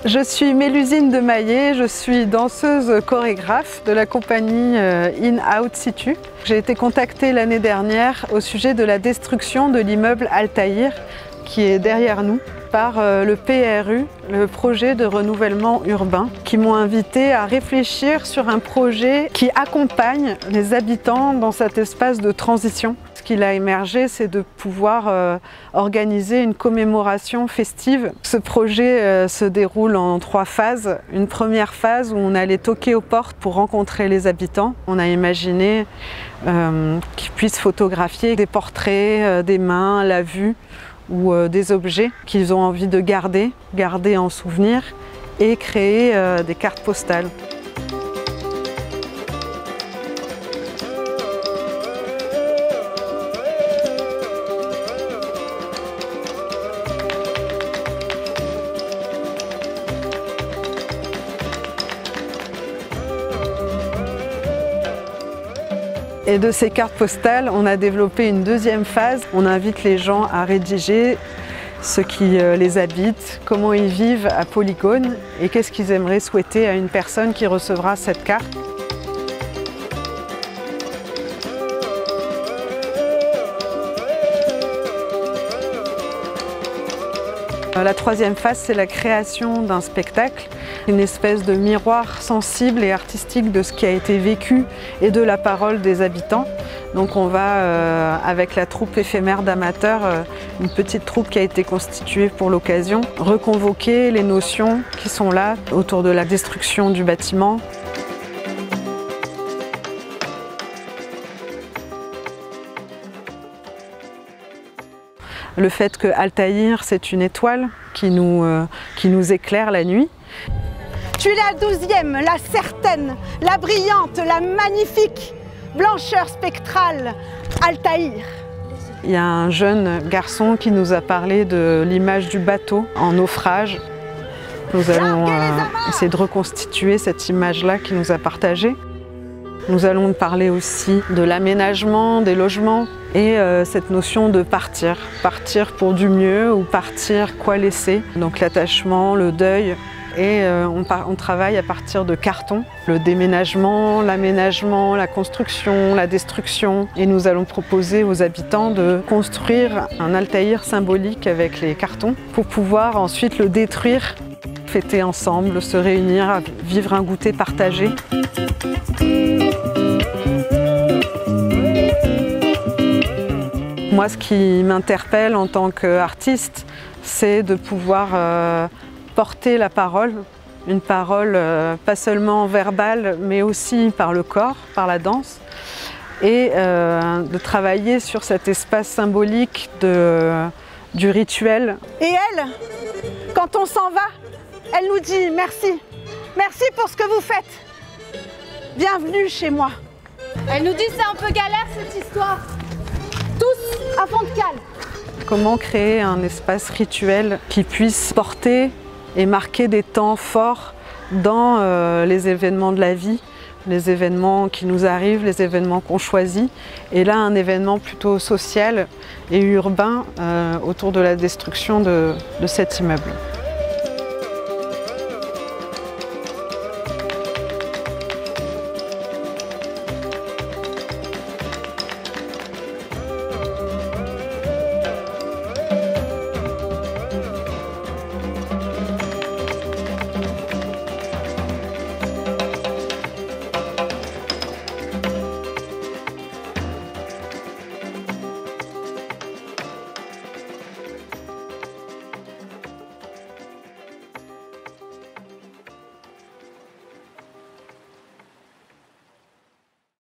Je suis Mélusine de Maillet, je suis danseuse chorégraphe de la compagnie In Out Situ. J'ai été contactée l'année dernière au sujet de la destruction de l'immeuble Altaïr qui est derrière nous par le PRU, le projet de renouvellement urbain, qui m'ont invité à réfléchir sur un projet qui accompagne les habitants dans cet espace de transition. Ce qu'il a émergé, c'est de pouvoir organiser une commémoration festive. Ce projet se déroule en 3 phases. Une première phase où on allait toquer aux portes pour rencontrer les habitants. On a imaginé qu'ils puissent photographier des portraits, des mains, la vue, ou des objets qu'ils ont envie de garder en souvenir et créer des cartes postales. Et de ces cartes postales, on a développé une deuxième phase. On invite les gens à rédiger ce qui les habite, comment ils vivent à Polygone et qu'est-ce qu'ils aimeraient souhaiter à une personne qui recevra cette carte. La troisième phase, c'est la création d'un spectacle, une espèce de miroir sensible et artistique de ce qui a été vécu et de la parole des habitants. Donc on va, avec la troupe éphémère d'amateurs, une petite troupe qui a été constituée pour l'occasion, reconvoquer les notions qui sont là autour de la destruction du bâtiment. Le fait que Altaïr, c'est une étoile qui nous éclaire la nuit. Tu es la 12e, la certaine, la brillante, la magnifique, blancheur spectrale, Altaïr. Il y a un jeune garçon qui nous a parlé de l'image du bateau en naufrage. Nous allons essayer de reconstituer cette image-là qu'il nous a partagée. Nous allons parler aussi de l'aménagement des logements et cette notion de partir. Partir pour du mieux ou partir quoi laisser. Donc l'attachement, le deuil. Et on travaille à partir de cartons. Le déménagement, l'aménagement, la construction, la destruction. Et nous allons proposer aux habitants de construire un Altaïr symbolique avec les cartons pour pouvoir ensuite le détruire, fêter ensemble, se réunir, vivre un goûter partagé. Moi, ce qui m'interpelle en tant qu'artiste, c'est de pouvoir porter la parole, une parole pas seulement verbale, mais aussi par le corps, par la danse, et de travailler sur cet espace symbolique du rituel. Et elle, quand on s'en va, elle nous dit merci. Merci pour ce que vous faites. Bienvenue chez moi. Elle nous dit c'est un peu galère cette histoire. Tous à fond de cale. Comment créer un espace rituel qui puisse porter et marquer des temps forts dans les événements de la vie, les événements qui nous arrivent, les événements qu'on choisit. Et là, un événement plutôt social et urbain autour de la destruction de cet immeuble.